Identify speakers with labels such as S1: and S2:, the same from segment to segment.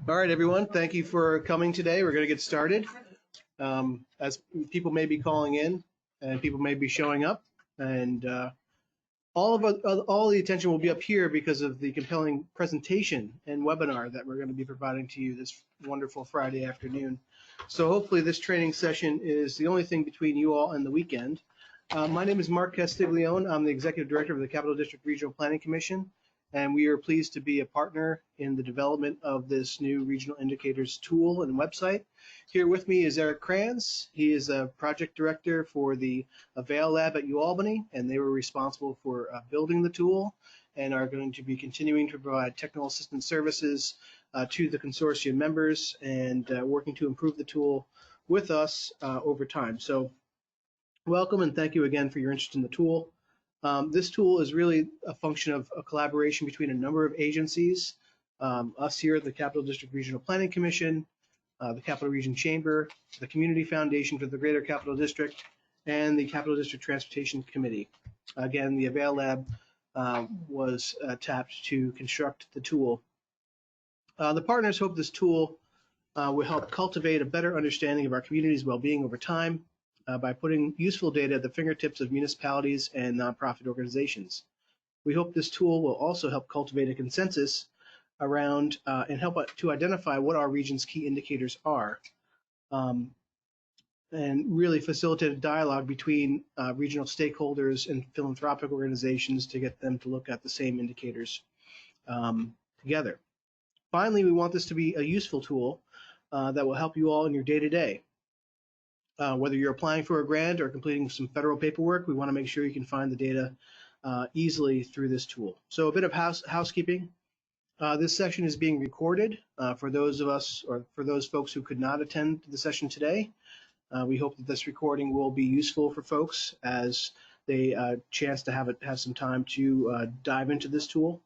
S1: All right, everyone. Thank you for coming today. We're going to get started. As people may be calling in and people may be showing up, and all the attention will be up here because of the compelling presentation and webinar that we're going to be providing to you this wonderful Friday afternoon. So hopefully this training session is the only thing between you all and the weekend. My name is Mark Castiglione. I'm the Executive Director of the Capital District Regional Planning Commission, and we are pleased to be a partner in the development of this new regional indicators tool and website. Here with me is Eric Kranz. He is a project director for the Avail Lab at UAlbany, and they were responsible for building the tool and are going to be continuing to provide technical assistance services to the consortium members and working to improve the tool with us over time. So welcome and thank you again for your interest in the tool. This tool is really a function of a collaboration between a number of agencies, us here at the Capital District Regional Planning Commission, the Capital Region Chamber, the Community Foundation for the Greater Capital District, and the Capital District Transportation Committee. Again, the Avail Lab was tapped to construct the tool. The partners hope this tool will help cultivate a better understanding of our community's well-being over time by putting useful data at the fingertips of municipalities and nonprofit organizations. We hope this tool will also help cultivate a consensus around and help to identify what our region's key indicators are, and really facilitate a dialogue between regional stakeholders and philanthropic organizations to get them to look at the same indicators together. Finally, we want this to be a useful tool that will help you all in your day-to-day. Whether you're applying for a grant or completing some federal paperwork, we want to make sure you can find the data easily through this tool. So a bit of housekeeping. This session is being recorded for those of us, or for those folks who could not attend the session today. We hope that this recording will be useful for folks as they chance to have some time to dive into this tool.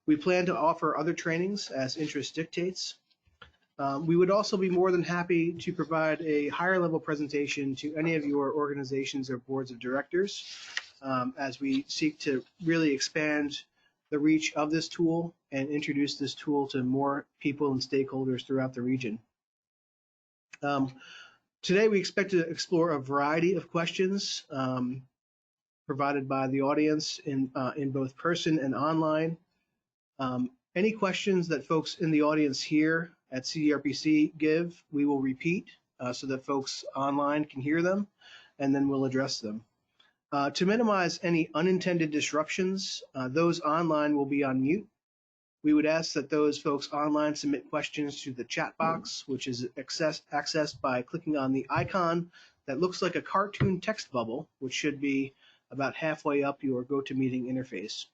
S1: We plan to offer other trainings as interest dictates. We would also be more than happy to provide a higher level presentation to any of your organizations or boards of directors as we seek to really expand the reach of this tool and introduce this tool to more people and stakeholders throughout the region. Today we expect to explore a variety of questions provided by the audience in both person and online. Any questions that folks in the audience here at CDRPC give, we will repeat so that folks online can hear them, and then we'll address them. To minimize any unintended disruptions, those online will be on mute. We would ask that those folks online submit questions through the chat box, which is accessed by clicking on the icon that looks like a cartoon text bubble, which should be about halfway up your GoToMeeting interface.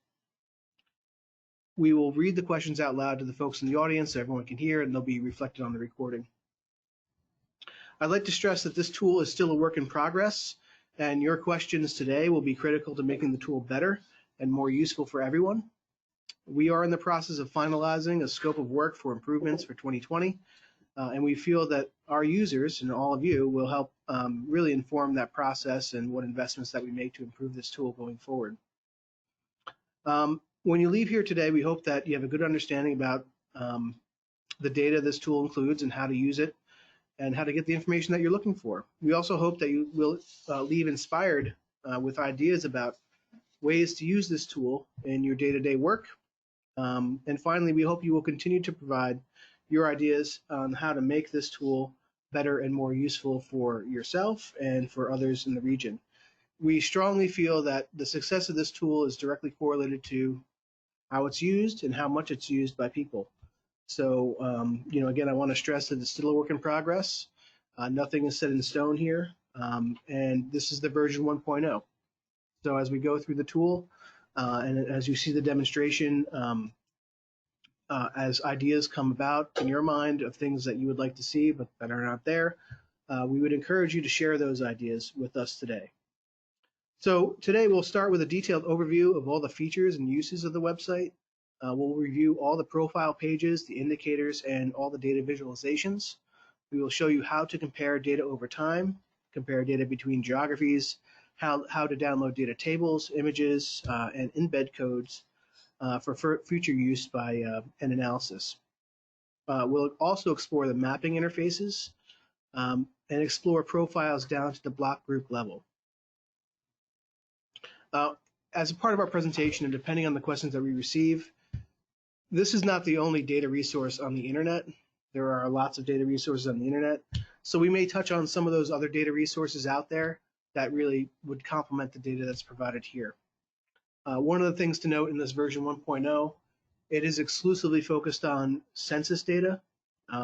S1: We will read the questions out loud to the folks in the audience so everyone can hear, and they'll be reflected on the recording. I'd like to stress that this tool is still a work in progress, and your questions today will be critical to making the tool better and more useful for everyone. We are in the process of finalizing a scope of work for improvements for 2020, and we feel that our users and all of you will help really inform that process and what investments that we make to improve this tool going forward. When you leave here today, we hope that you have a good understanding about the data this tool includes and how to use it and how to get the information that you're looking for. We also hope that you will leave inspired with ideas about ways to use this tool in your day-to-day work. And finally, we hope you will continue to provide your ideas on how to make this tool better and more useful for yourself and for others in the region. We strongly feel that the success of this tool is directly correlated to how it's used and how much it's used by people. So, again, I want to stress that it's still a work in progress. Nothing is set in stone here, and this is the version 1.0. So as we go through the tool and as you see the demonstration, as ideas come about in your mind of things that you would like to see but that are not there, we would encourage you to share those ideas with us today. So today we'll start with a detailed overview of all the features and uses of the website. We'll review all the profile pages, the indicators, and all the data visualizations. We will show you how to compare data over time, compare data between geographies, how to download data tables, images, and embed codes, for future use by an analysis. We'll also explore the mapping interfaces and explore profiles down to the block group level. As a part of our presentation, and depending on the questions that we receive, this is not the only data resource on the internet. There are lots of data resources on the internet. So we may touch on some of those other data resources out there that really would complement the data that's provided here. One of the things to note in this version 1.0, it is exclusively focused on census data.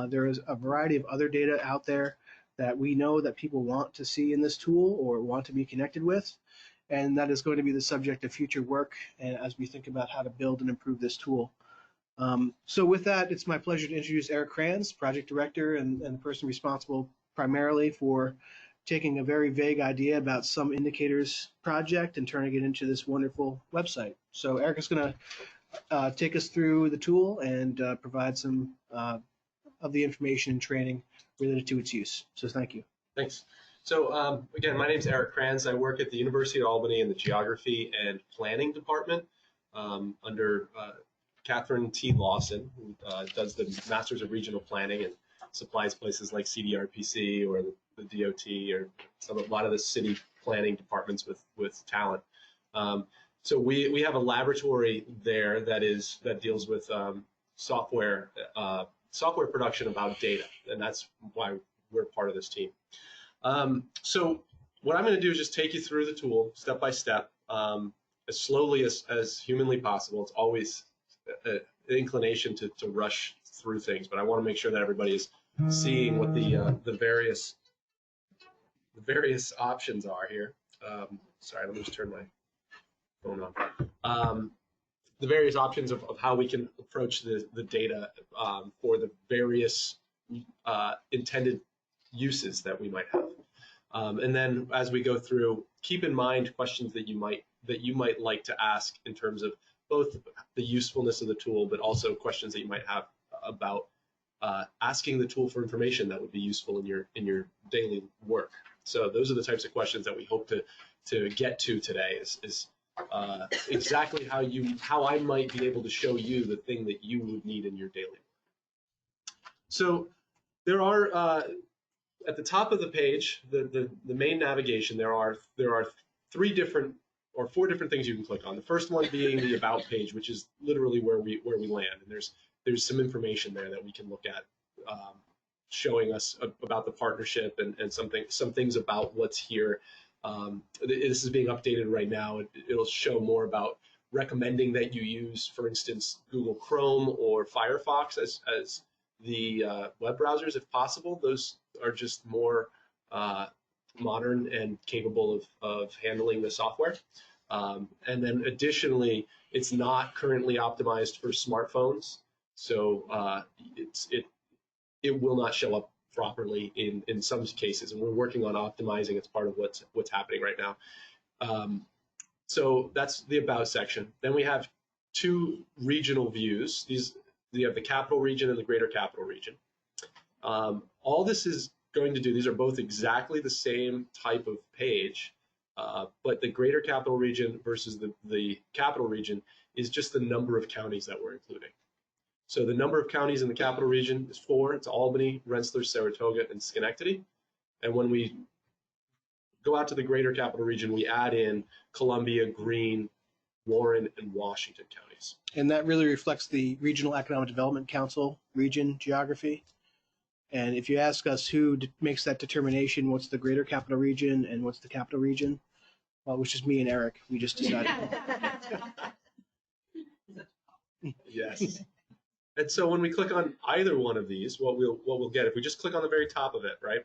S1: There is a variety of other data out there that we know that people want to see in this tool or want to be connected with, and that is going to be the subject of future work and as we think about how to build and improve this tool. So with that, it's my pleasure to introduce Eric Kranz, Project Director and the person responsible primarily for taking a very vague idea about some indicators project and turning it into this wonderful website. So Eric is going to take us through the tool and provide some of the information and training related to its use. So thank you.
S2: Thanks. So again, my name is Eric Kranz. I work at the University of Albany in the Geography and Planning Department under Catherine T. Lawson, who does the Masters of Regional Planning and supplies places like CDRPC or the DOT or a lot of the city planning departments with talent. So we have a laboratory there that deals with software production about data, and that's why we're part of this team. So what I'm going to do is just take you through the tool step by step, as slowly as humanly possible. It's always an inclination to rush through things, but I want to make sure that everybody is seeing what the various options are here. Sorry, let me just turn my phone on. The various options of how we can approach the data for the various intended uses that we might have. And then as we go through, keep in mind questions that you might like to ask in terms of both the usefulness of the tool, but also questions that you might have about asking the tool for information that would be useful in your daily work. So those are the types of questions that we hope to get to today. Is exactly how I might be able to show you the thing that you would need in your daily work. So there are at the top of the page, the main navigation, there are four different things you can click on. The first one being the About page, which is literally where we land, and there's some information there that we can look at, showing us about the partnership and some things about what's here. This is being updated right now. It'll show more about recommending that you use, for instance, Google Chrome or Firefox as the web browsers if possible. Those are just more modern and capable of handling the software. And then additionally, it's not currently optimized for smartphones, so it will not show up properly in some cases, and we're working on optimizing. It's part of what's happening right now. So that's the About section. Then we have two regional views. You have the Capital Region and the Greater Capital Region. All this is going to do, these are both exactly the same type of page, but the Greater Capital Region versus the Capital Region is just the number of counties that we're including. So the number of counties in the Capital Region is 4. It's Albany, Rensselaer, Saratoga, and Schenectady. And when we go out to the Greater Capital Region, we add in Columbia, Greene, Warren, and Washington counties.
S1: And that really reflects the Regional Economic Development Council region geography. And if you ask us who makes that determination, what's the Greater Capital Region and what's the Capital Region, well, which is me and Eric, we just decided.
S2: Yes. And so when we click on either one of these, what we'll get, if we just click on the very top of it, right,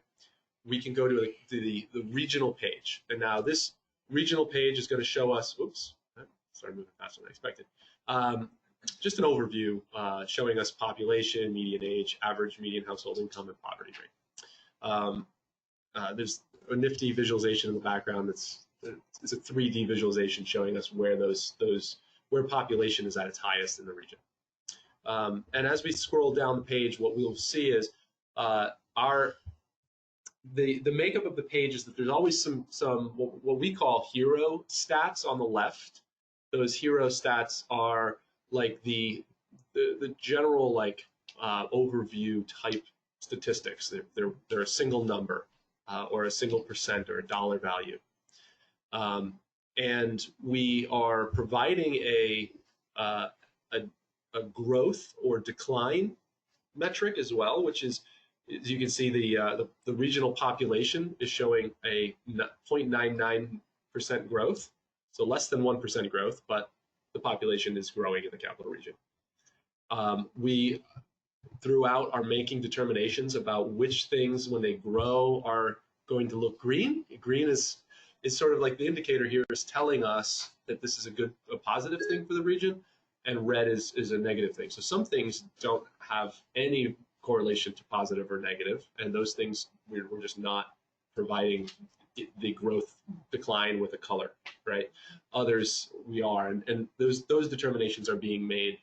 S2: we can go to the regional page. And now this regional page is going to show us, oops, sorry, moving faster than I expected. Just an overview showing us population, median age, average median household income, and poverty rate. There's a nifty visualization in the background. It's a 3D visualization showing us where where population is at its highest in the region. And as we scroll down the page, what we'll see is the makeup of the page is that there's always some what we call hero stats on the left. Those hero stats are like the general like overview type statistics. They're a single number or a single percent or a dollar value. And we are providing a growth or decline metric as well, which is, as you can see, the regional population is showing a 0.99% growth, so less than 1% growth, but the population is growing in the capital region. We throughout are making determinations about which things, when they grow, are going to look green. Green is sort of like the indicator here is telling us that this is a positive thing for the region, and red is a negative thing. So some things don't have any correlation to positive or negative, and those things we're just not providing the growth decline with a color, right? Others we are, and those determinations are being made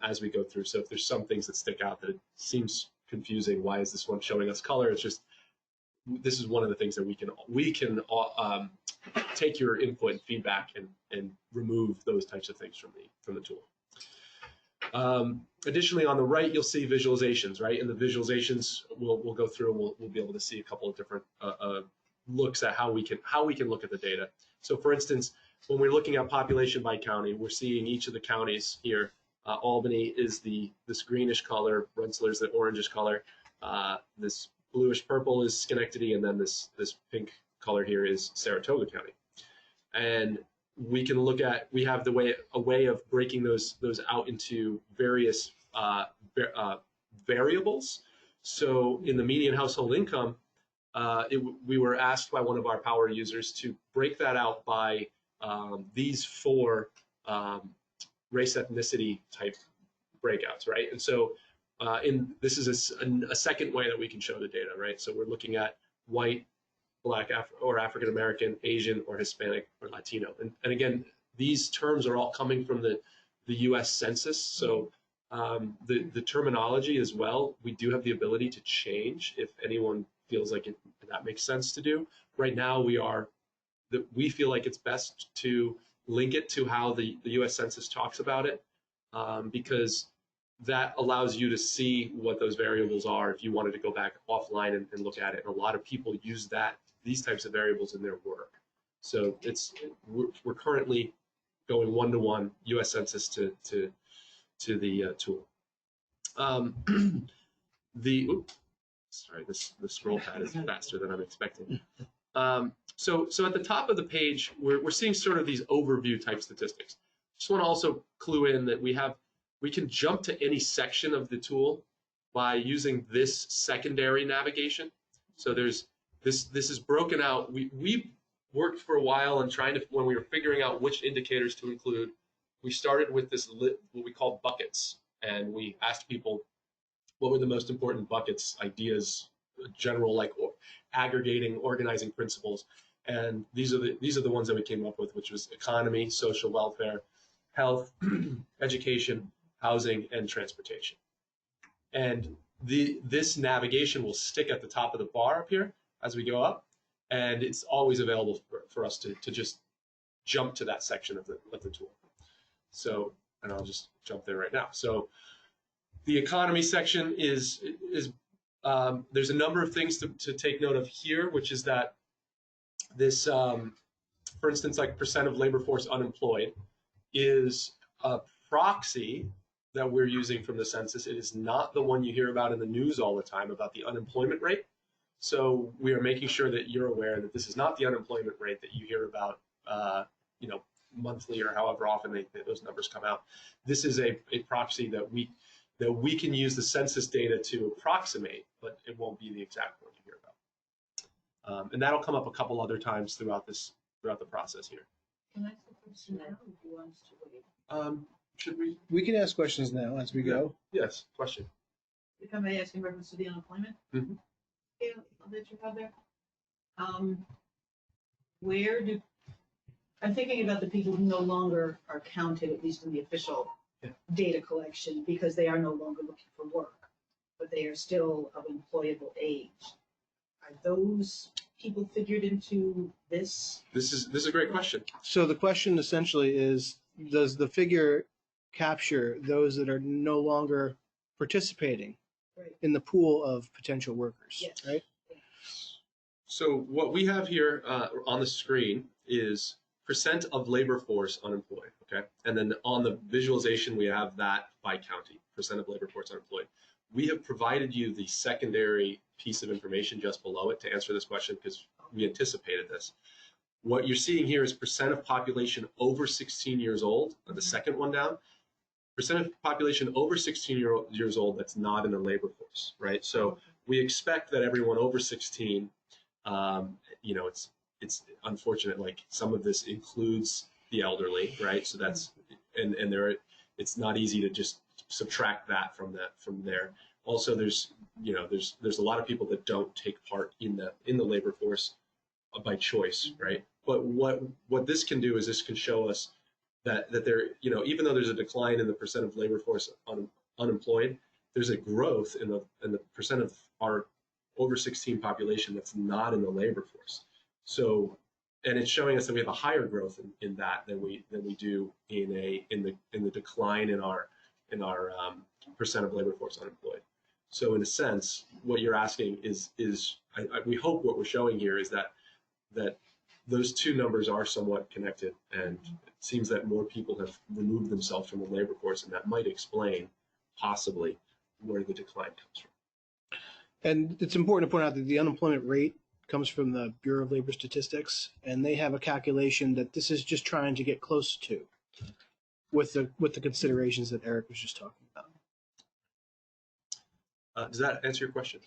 S2: as we go through. So if there's some things that stick out that it seems confusing, why is this one showing us color? It's just, this is one of the things that we can take your input and feedback and remove those types of things from the tool. Additionally, on the right, you'll see visualizations, right? And the visualizations we'll go through, and we'll be able to see a couple of different looks at how we can look at the data. So for instance, when we're looking at population by county, we're seeing each of the counties here. Albany is this greenish color, Rensselaer is the orangish color, this bluish purple is Schenectady, and then this pink color here is Saratoga County. And we can look at, we have a way of breaking those out into various variables. So in the median household income, we were asked by one of our power users to break that out by these four race ethnicity type breakouts, right? And so this is a second way that we can show the data, right? So we're looking at white, Black, or African American, Asian, or Hispanic, or Latino. And again, these terms are all coming from the US Census. So the terminology as well, we do have the ability to change if anyone feels like that makes sense to do. Right now, we feel like it's best to link it to how the US Census talks about it, because that allows you to see what those variables are if you wanted to go back offline and look at it. And a lot of people use these types of variables in their work. So we're currently going one-to-one US Census to the tool. Sorry, the scroll pad is faster than I'm expecting. So at the top of the page, we're seeing sort of these overview type statistics. Just want to also clue in that we can jump to any section of the tool by using this secondary navigation. So this is broken out. We worked for a while and when we were figuring out which indicators to include, we started with what we call buckets, and we asked people what were the most important buckets, ideas, general like aggregating, organizing principles. And these are the ones that we came up with, which was economy, social welfare, health, education, housing, and transportation. And this navigation will stick at the top of the bar up here as we go up, and it's always available for us to just jump to that section of the tool. So, and I'll just jump there right now. So the economy section is there's a number of things to take note of here, which is that this, for instance, like percent of labor force unemployed is a proxy that we're using from the census. It is not the one you hear about in the news all the time about the unemployment rate. So we are making sure that you're aware that this is not the unemployment rate that you hear about, monthly or however often those numbers come out. This is a proxy that we can use the census data to approximate, but it won't be the exact one you hear about. And that'll come up a couple other times throughout the process here.
S3: Can I ask a question now, or do you want us to wait?
S2: Should we?
S1: We can ask questions now as we go.
S2: Yes, question.
S3: If I may ask in reference to the unemployment
S2: Mm-hmm.
S3: scale that you have there, I'm thinking about the people who no longer are counted, at least in the official data collection, because they are no longer looking for work, but they are still of employable age. Are those people figured into this?
S2: This is a great question.
S1: So the question essentially is, does the figure capture those that are no longer participating
S3: Right.
S1: in the pool of potential workers,
S3: Yes.
S1: right?
S2: So what we have here on the screen is percent of labor force unemployed, okay? And then on the visualization, we have that by county, percent of labor force unemployed. We have provided you the secondary piece of information just below it to answer this question because we anticipated this. What you're seeing here is percent of population over 16 years old, the second one down. Percent of population over 16 years old that's not in the labor force, right? So we expect that everyone over 16, you know, it's unfortunate, like some of this includes the elderly, right? So that's, and there, it's not easy to just subtract that from there. Also, there's, you know, there's a lot of people that don't take part in the labor force by choice, right? But what this can do is this can show us that there, you know, even though there's a decline in the percent of labor force unemployed, there's a growth in the percent of our over 16 population that's not in the labor force. So, and it's showing us that we have a higher growth in that than we do in the decline in our percent of labor force unemployed. So in a sense, what you're asking is we hope what we're showing here is that those two numbers are somewhat connected, and it seems that more people have removed themselves from the labor force, and that might explain possibly where the decline comes from.
S1: And it's important to point out that the unemployment rate comes from the Bureau of Labor Statistics, and they have a calculation that this is just trying to get close to with the considerations that Eric was just talking about.
S2: Does that answer your question?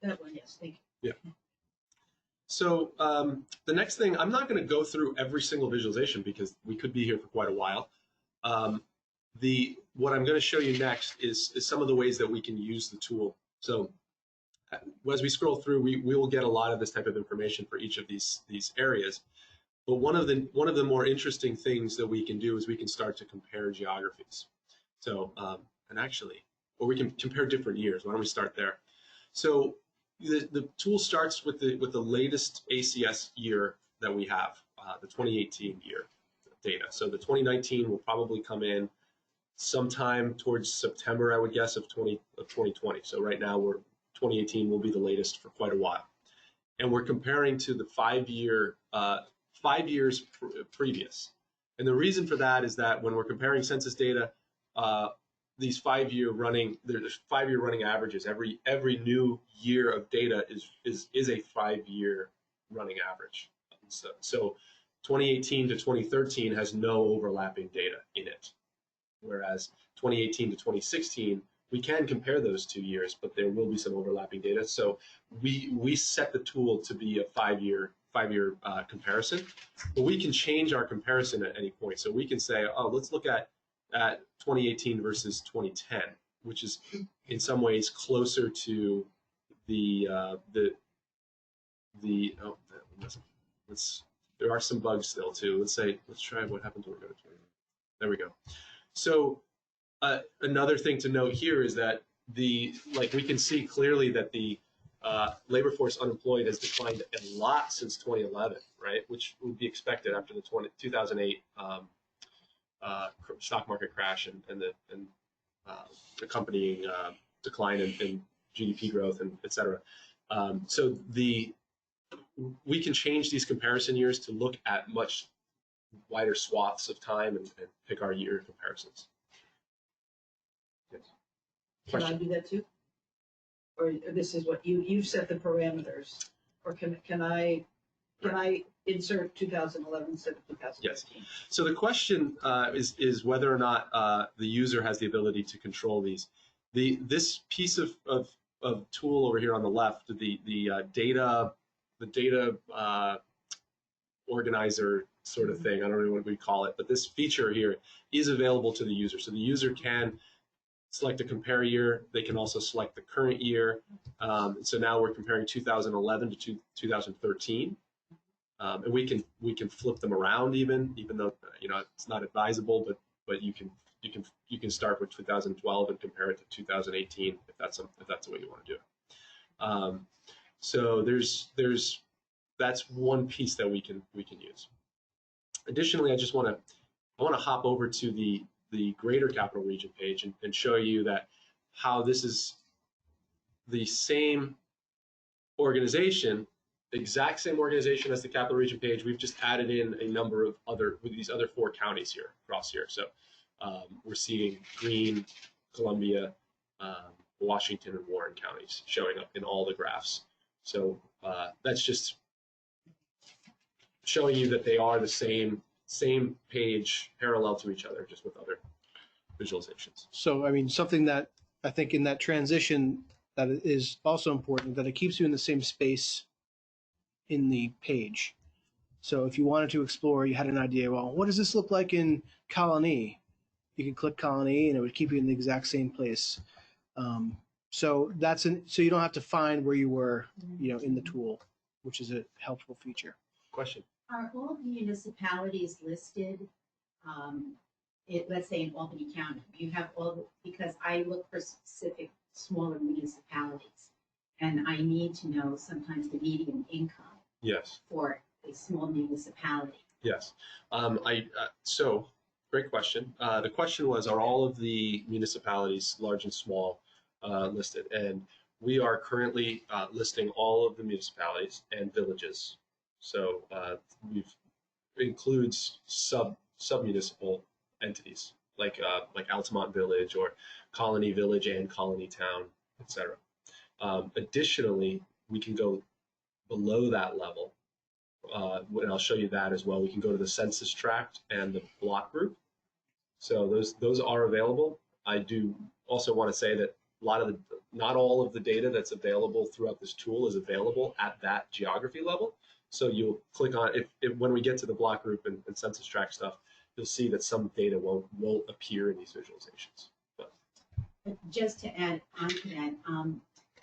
S3: That one, yes, thank
S2: Yeah.
S3: you.
S2: So the next thing, I'm not going to go through every single visualization because we could be here for quite a while. What I'm going to show you next is some of the ways that we can use the tool. So as we scroll through, we will get a lot of this type of information for each of these areas. But one of the more interesting things that we can do is we can start to compare geographies. So or we can compare different years. Why don't we start there? So the tool starts with the latest ACS year that we have, the 2018 year data. So the 2019 will probably come in sometime towards September, I would guess, of 2020. So right now 2018 will be the latest for quite a while. And we're comparing to the 5 years previous. And the reason for that is that when we're comparing census data, these 5 year running averages, every new year of data is a 5 year running average. So 2018 to 2013 has no overlapping data in it. Whereas 2018 to 2016, we can compare those 2 years, but there will be some overlapping data. So we set the tool to be a 5 year comparison, but we can change our comparison at any point. So we can say, oh, let's look at 2018 versus 2010, which is in some ways closer to there are some bugs still too. Let's try what happens when we go to 20. There we go. So another thing to note here is that we can see clearly that the labor force unemployed has declined a lot since 2011, right? Which would be expected after the 2008 stock market crash and the accompanying decline in GDP growth and et cetera. So we can change these comparison years to look at much wider swaths of time and pick our year comparisons. Yes.
S3: Can I do that too? Or this is what you've set the parameters, or can I insert 2011 instead of 2015?
S2: Yes. So the question is whether or not the user has the ability to control these. This piece of tool over here on the left, the data organizer sort of thing. I don't know what we call it, but this feature here is available to the user. So the user can select a compare year. They can also select the current year. So now we're comparing 2011 to 2013. And we can flip them around even though it's not advisable, but you can start with 2012 and compare it to 2018 if that's the way you want to do it. So that's one piece that we can use. Additionally, I want to hop over to the the greater capital region page and show you that how this is the same organization, exact same organization as the capital region page. We've just added in a number of these other 4 counties here across here. So we're seeing Greene, Columbia, Washington, and Warren counties showing up in all the graphs. So that's just showing you that they are the same page, parallel to each other, just with other visualizations.
S1: So, I mean, something that I think in that transition that is also important, that it keeps you in the same space in the page. So if you wanted to explore, you had an idea, well, what does this look like in Colony? You could click Colony and it would keep you in the exact same place. So so you don't have to find where you were, in the tool, which is a helpful feature.
S2: Question.
S4: Are all municipalities listed? Let's say in Albany County, you have because I look for specific smaller municipalities, and I need to know sometimes the median income.
S2: Yes.
S4: For a small municipality.
S2: Yes. So great question. The question was, are all of the municipalities, large and small, listed? And we are currently listing all of the municipalities and villages. So includes sub-municipal entities like Altamont Village or Colony Village and Colony Town, etc. Additionally, we can go below that level, and I'll show you that as well. We can go to the census tract and the block group. So those are available. I do also want to say that not all of the data that's available throughout this tool is available at that geography level. So you'll click on when we get to the block group and census tract stuff, you'll see that some data won't appear in these visualizations. But
S4: just to add on to that,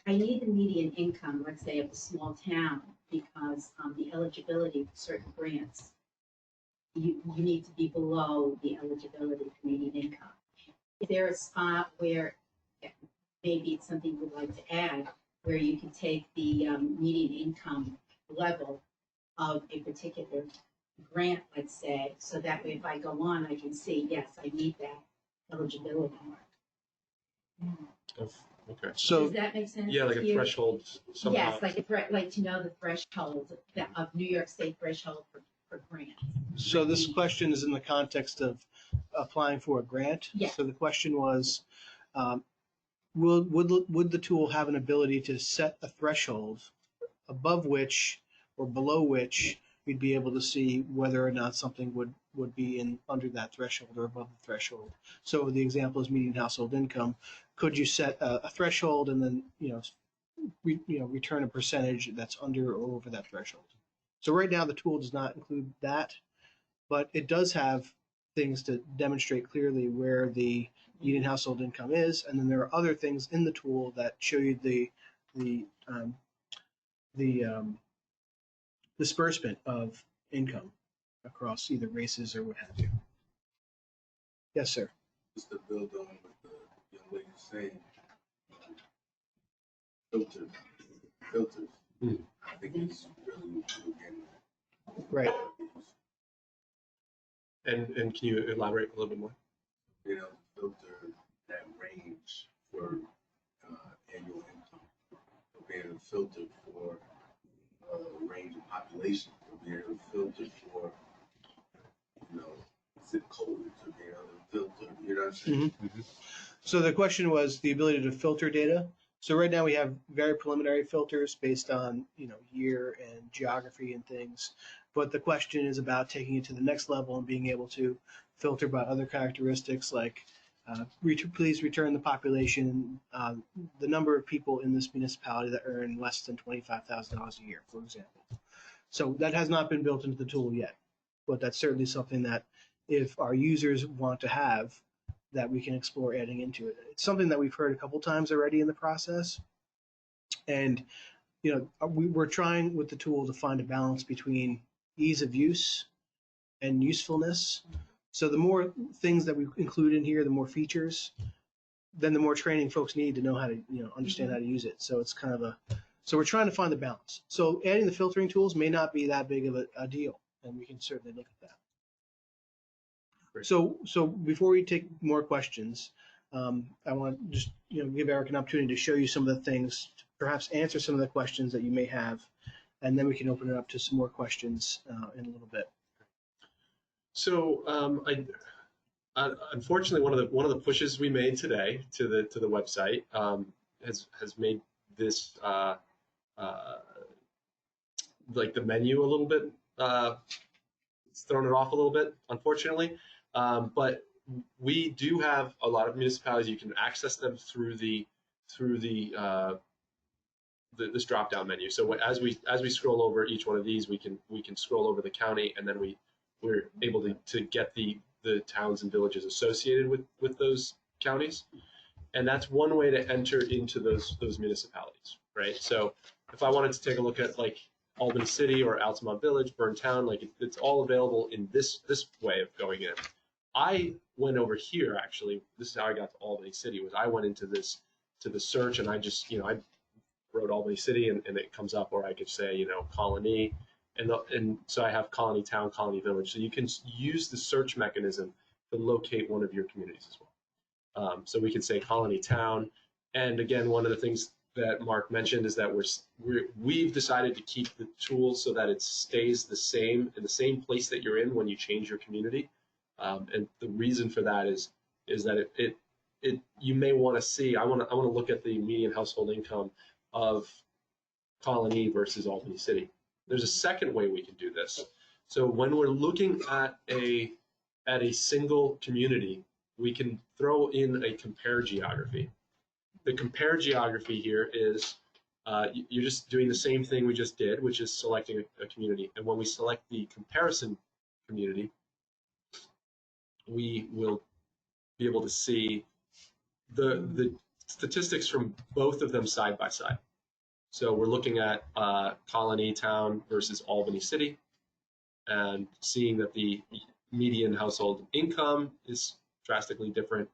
S4: I need the median income, let's say, of a small town, because the eligibility for certain grants, you need to be below the eligibility for median income. Is there a spot where maybe it's something we'd like to add, where you can take the median income level of a particular grant, let's say, so that way if I go on, I can see, yes, I meet that eligibility mark.
S2: okay.
S1: So
S4: does that make sense?
S2: Yeah, like a threshold somehow.
S4: Yes, like to know the threshold of New York State threshold for grants.
S1: So this question is in the context of applying for a grant.
S4: Yeah.
S1: So the question was, would the tool have an ability to set a threshold above which or below which we'd be able to see whether or not something would be under that threshold or above the threshold? So the example is median household income. Could you set a threshold and then return a percentage that's under or over that threshold? So right now the tool does not include that, but it does have things to demonstrate clearly where the median household income is, and then there are other things in the tool that show you the disbursement of income across either races or what have you. Yes, sir.
S5: Just to build on what the young lady was saying, filters. I think it's really again.
S1: Right.
S2: And can you elaborate a little bit more?
S5: You know, filter that range for annual income. We'll be able to filter for range of population. We'll be able to filter for, zip codes. We'll be able to filter, you know what I'm saying?
S1: Mm-hmm. So the question was the ability to filter data. So right now we have very preliminary filters based on, year and geography and things. But the question is about taking it to the next level and being able to filter by other characteristics like please return the population, the number of people in this municipality that earn less than $25,000 a year, for example. So that has not been built into the tool yet, but that's certainly something that if our users want to have, that we can explore adding into it. It's something that we've heard a couple times already in the process. And, we're trying with the tool to find a balance between ease of use and usefulness. So the more things that we include in here, the more features, then the more training folks need to know how to, understand how to use it. So it's kind of so we're trying to find the balance. So adding the filtering tools may not be that big of a deal, and we can certainly look at that. So before we take more questions, I want to just give Eric an opportunity to show you some of the things, to perhaps answer some of the questions that you may have, and then we can open it up to some more questions in a little bit.
S2: So unfortunately, one of the pushes we made today to the website has made this like the menu a little bit. It's thrown it off a little bit, unfortunately. But we do have a lot of municipalities. You can access them through this drop-down menu. So as we scroll over each one of these, we can scroll over the county, and then we're able to get the towns and villages associated with those counties. And that's one way to enter into those municipalities, right? So if I wanted to take a look at like Albany City or Altamont Village, Burntown, like it's all available in this way of going in. I went over here, actually. This is how I got to Albany City. Was I went into the search, and I just I wrote Albany City, and it comes up, or I could say Colony, and so I have Colony Town, Colony Village. So you can use the search mechanism to locate one of your communities as well. So we can say Colony Town, and again, one of the things that Mark mentioned is that we've decided to keep the tool so that it stays the same in the same place that you're in when you change your community. And the reason for that is that it you may want to see. I want to look at the median household income of Colony versus Albany City. There's a second way we can do this. So when we're looking at a single community, we can throw in a compare geography. The compare geography here is you're just doing the same thing we just did, which is selecting a community. And when we select the comparison community, we will be able to see the statistics from both of them side by side. So we're looking at Colony Town versus Albany City, and seeing that the median household income is drastically different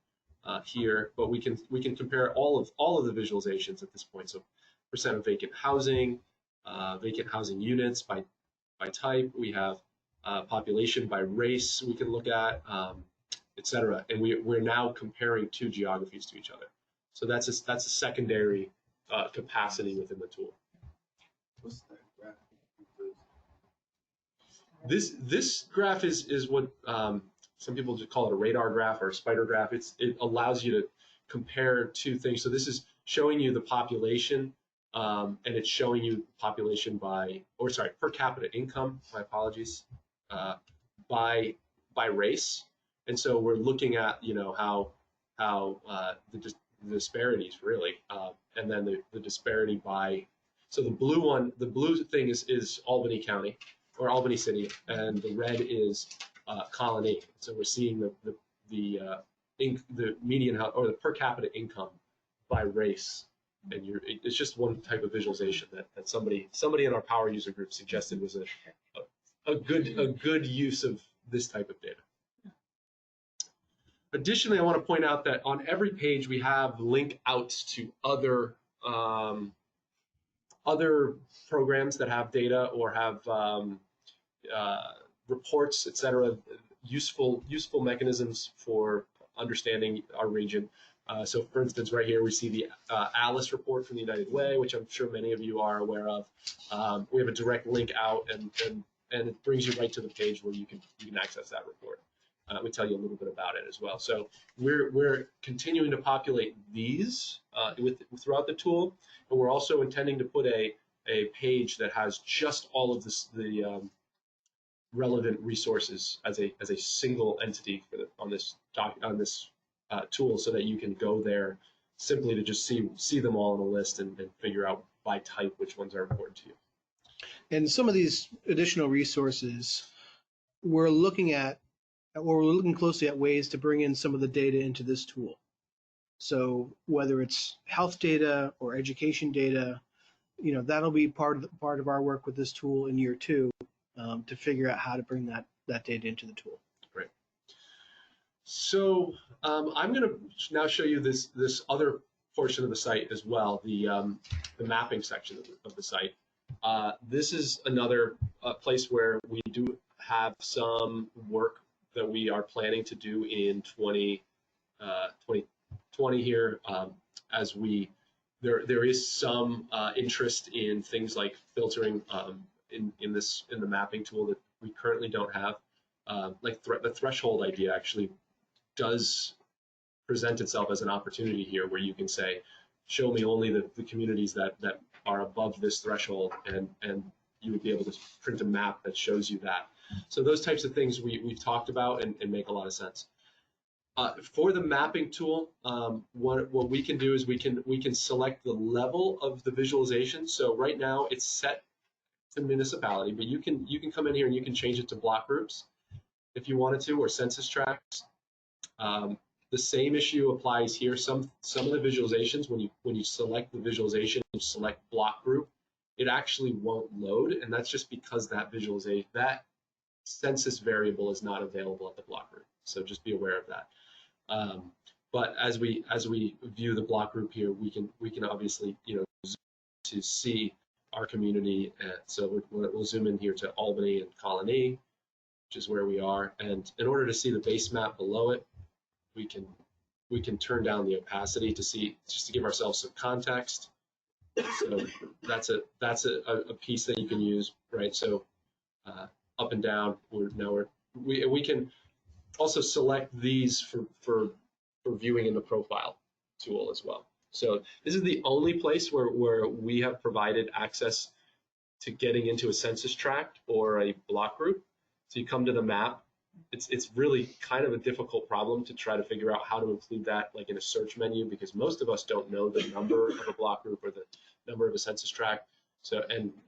S2: here, but we can compare all of the visualizations at this point. So percent of vacant housing units by type. We have population by race we can look at, etc. And we're now comparing two geographies to each other. So that's a secondary capacity within the tool.
S5: What's that graph?
S2: This graph is what some people just call it a radar graph or a spider graph. It allows you to compare two things. So this is showing you the population, and it's showing you population per capita income. My apologies, by race. And so we're looking at how the disparities really, and then the disparity by. So the blue thing is Albany County or Albany City, and the red is Colony. So we're seeing the median or the per capita income by race, and it's just one type of visualization that somebody in our power user group suggested was a good use of this type of data. Additionally, I want to point out that on every page we have link outs to other programs that have data or have reports, etc. Useful mechanisms for understanding our region. So, for instance, right here we see the ALICE report from the United Way, which I'm sure many of you are aware of. We have a direct link out, and it brings you right to the page where you can access that report. We tell you a little bit about it as well. So we're continuing to populate these throughout the tool, and we're also intending to put a page that has just all of the relevant resources as a single entity on this tool, so that you can go there simply to just see them all in a list and figure out by type which ones are important to you.
S1: And some of these additional resources, we're looking closely at ways to bring in some of the data into this tool. So whether it's health data or education data, that'll be part of our work with this tool in year 2, to figure out how to bring that data into the tool.
S2: Great. So I'm going to now show you this other portion of the site as well, the mapping section of the site. This is another place where we do have some work that we are planning to do in 2020 here, as there is some interest in things like filtering in the mapping tool that we currently don't have. Like the threshold idea actually does present itself as an opportunity here, where you can say, show me only the communities that are above this threshold, and you would be able to print a map that shows you that. So those types of things we've talked about and make a lot of sense. For the mapping tool, what we can do is we can select the level of the visualization. So right now it's set to municipality, but you can come in here and you can change it to block groups if you wanted to, or census tracts. The same issue applies here. Some of the visualizations, when you select the visualization, you select block group, it actually won't load, and that's just because that census variable is not available at the block group. So just be aware of that. But as we view the block group here, we can obviously zoom to see our community. So we'll zoom in here to Albany and Colony, which is where we are. And in order to see the base map below it, we can turn down the opacity to see, just to give ourselves some context. So that's a piece that you can use, right? So up and down, we can also select these for viewing in the profile tool as well. So this is the only place where we have provided access to getting into a census tract or a block group. So you come to the map. It's really kind of a difficult problem to try to figure out how to include that like in a search menu, because most of us don't know the number of a block group or the number of a census tract. So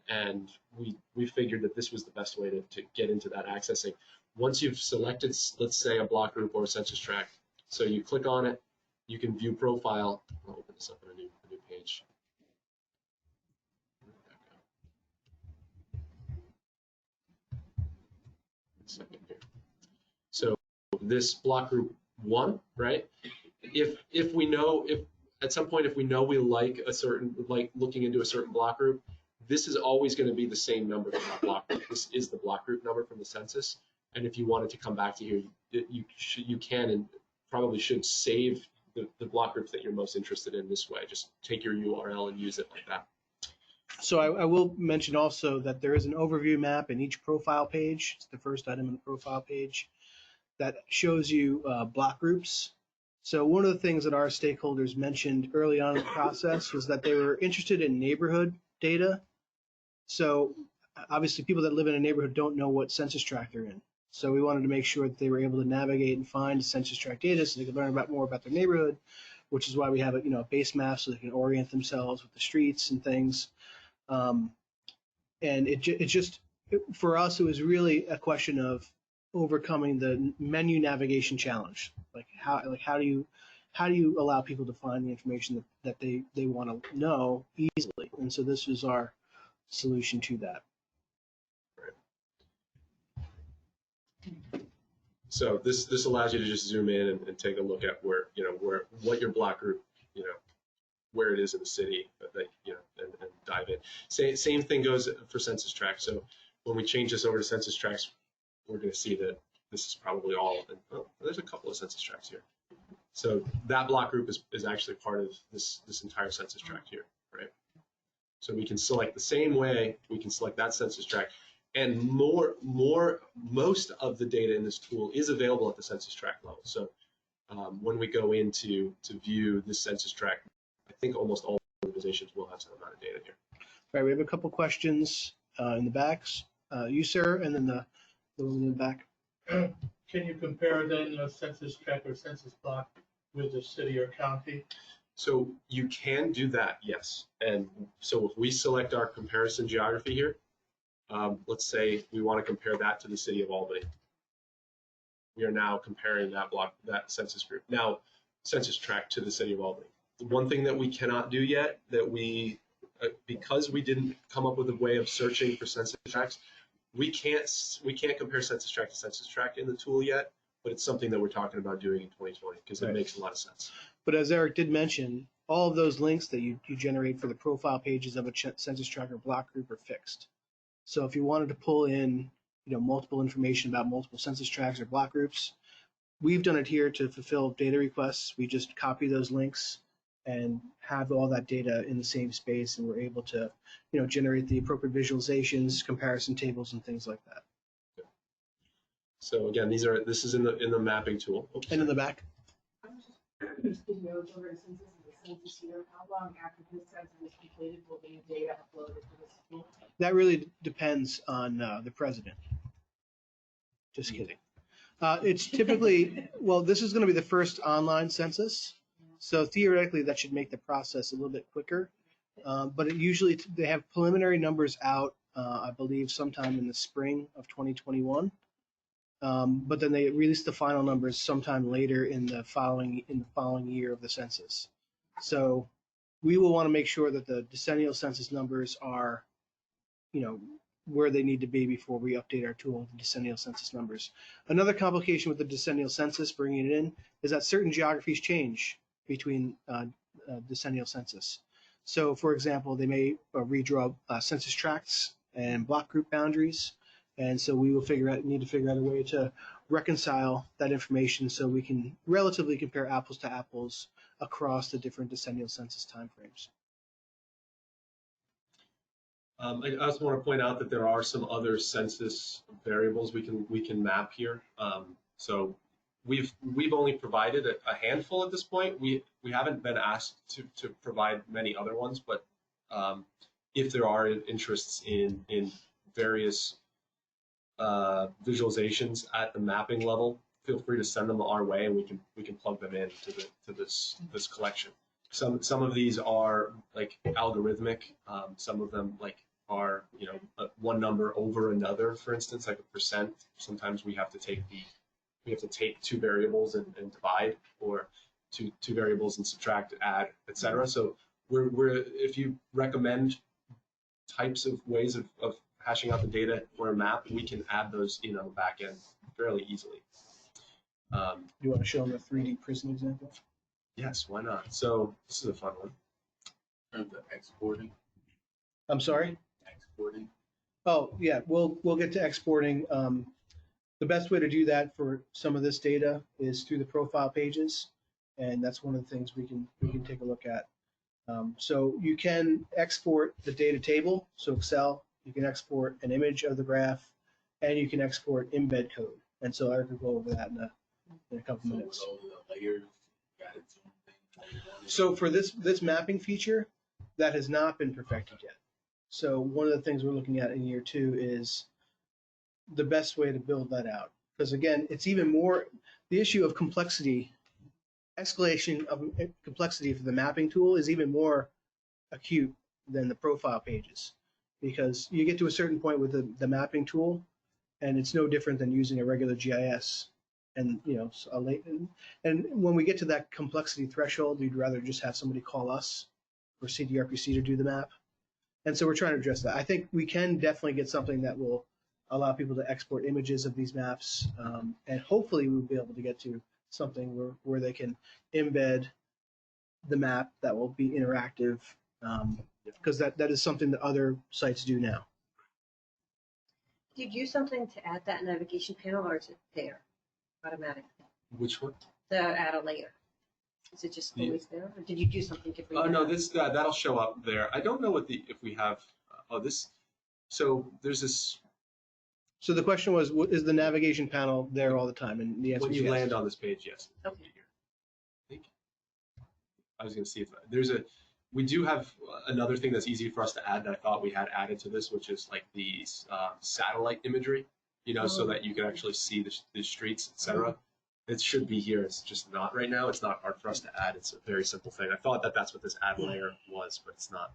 S2: and we figured that this was the best way to get into that accessing. Once you've selected, let's say, a block group or a census tract, so you click on it, you can view profile. I'll open this up on a new page. Second here. So this block group 1, right? If we know, if at some point if we know we like a certain, like looking into a certain block group, this is always going to be the same number for that block group. This is the block group number from the census. And if you wanted to come back to here, you can and probably should save the block groups that you're most interested in this way. Just take your URL and use it like that.
S1: So I will mention also that there is an overview map in each profile page. It's the first item in the profile page that shows you block groups. So one of the things that our stakeholders mentioned early on in the process was that they were interested in neighborhood data. So obviously people that live in a neighborhood don't know what census tract they're in. So we wanted to make sure that they were able to navigate and find census tract data so they could learn more about their neighborhood, which is why we have a base map so they can orient themselves with the streets and things. And it just, for us, it was really a question of overcoming the menu navigation challenge. Like how do you allow people to find the information that they want to know easily? And so this was our solution to that.
S2: So this allows you to just zoom in and take a look at what your block group, where it is in the city, and dive in. Same thing goes for census tracts. So when we change this over to census tracts, we're going to see that this is probably all. And there's a couple of census tracts here. So that block group is actually part of this entire census tract here, right? So we can select the same way. We can select that census tract. And most of the data in this tool is available at the census tract level. So when we go in to view this census tract, I think almost all organizations will have some amount of data here.
S1: All right, we have a couple questions in the backs. You, sir, and then the one in the back.
S6: Can you compare then a census tract or census block with the city or county?
S2: So you can do that, yes. And so if we select our comparison geography here, let's say we want to compare that to the city of Albany. We are now comparing that census group, now census tract, to the city of Albany. The one thing that we cannot do yet, that because we didn't come up with a way of searching for census tracts, we can't compare census tract to census tract in the tool yet, but it's something that we're talking about doing in 2020 because it makes a lot of sense.
S1: But as Eric did mention, all of those links that you generate for the profile pages of a census tract or block group are fixed. So if you wanted to pull in multiple information about multiple census tracts or block groups. We've done it here to fulfill data requests. We just copy those links and have all that data in the same space, and we're able to, generate the appropriate visualizations, comparison tables, and things like that.
S2: So again, this is in the mapping tool. Oops.
S1: And in the back,
S7: Excuse me, I was over at Census and the census year. How long after this census is completed will the data uploaded to this tool?
S1: that really depends on the president. Just kidding. It's typically, well, this is going to be the first online census. So theoretically, that should make the process a little bit quicker. But usually they have preliminary numbers out, I believe, sometime in the spring of 2021. But then they release the final numbers sometime later in the following year of the census. So we will want to make sure that the decennial census numbers are, where they need to be before we update our tool with the decennial census numbers. Another complication with the decennial census, bringing it in, is that certain geographies change between decennial census. So, for example, they may redraw census tracts and block group boundaries, and so we will need to figure out a way to reconcile that information so we can relatively compare apples to apples across the different decennial census timeframes.
S2: I also want to point out that there are some other census variables we can map here. So we've only provided a handful at this point. We haven't been asked to provide many other ones, but if there are interests in various visualizations at the mapping level, feel free to send them our way, and we can plug them in to this collection. Some of these are like algorithmic. Some of them are one number over another, for instance, like a percent. Sometimes we have to take two variables and divide, or two variables and subtract, add, etc. So if you recommend types of ways of hashing out the data for a map, we can add those in on the back end fairly easily.
S1: You want to show them a 3D prison example?
S2: Yes, why not? So this is a fun one.
S5: In terms of exporting.
S1: I'm sorry?
S5: Exporting.
S1: Oh, yeah, we'll get to exporting. The best way to do that for some of this data is through the profile pages, and that's one of the things we can take a look at. So you can export the data table, so Excel. You can export an image of the graph, and you can export embed code. And so I could go over that in a couple minutes.
S5: So with all the layers, got its own thing.
S1: So for this mapping feature, that has not been perfected yet. So one of the things we're looking at in year 2 is the best way to build that out. Because again, it's even more, the issue of complexity, escalation of complexity for the mapping tool is even more acute than the profile pages. Because you get to a certain point with the mapping tool, and it's no different than using a regular GIS. And and when we get to that complexity threshold, we'd rather just have somebody call us or CDRPC to do the map. And so we're trying to address that. I think we can definitely get something that will allow people to export images of these maps, and hopefully we'll be able to get to something where they can embed the map that will be interactive, because that is something that other sites do now.
S8: Did you do something to add that navigation panel, or is it there automatically?
S2: Which one?
S8: The add a layer. Is it just always there, or did you do something to bring
S2: Oh
S8: it
S2: no,
S8: up?
S2: this that'll show up there. I don't know if we have. So there's this.
S1: So the question was, is the navigation panel there all the time? And the answer
S2: When
S1: is
S2: you
S1: yes.
S2: land on this page, yes.
S8: Okay.
S2: I think I was going to see if we do have another thing that's easy for us to add that I thought we had added to this, which is like the satellite imagery, so that you can actually see the streets, etc. It should be here. It's just not right now. It's not hard for us to add. It's a very simple thing. I thought that that's what this add layer was, but it's not.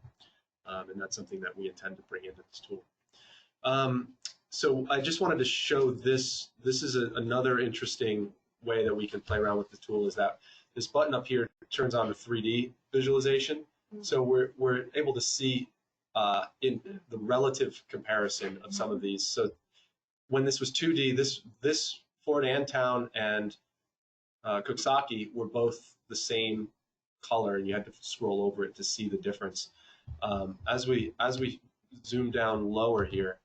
S2: And that's something that we intend to bring into this tool. So I just wanted to show this. This is another interesting way that we can play around with the tool, is that this button up here turns on the 3D visualization. So we're able to see in the relative comparison of some of these. So when this was 2D, this Fort Antown and Cooksaki were both the same color, and you had to scroll over it to see the difference. As we zoom down lower here,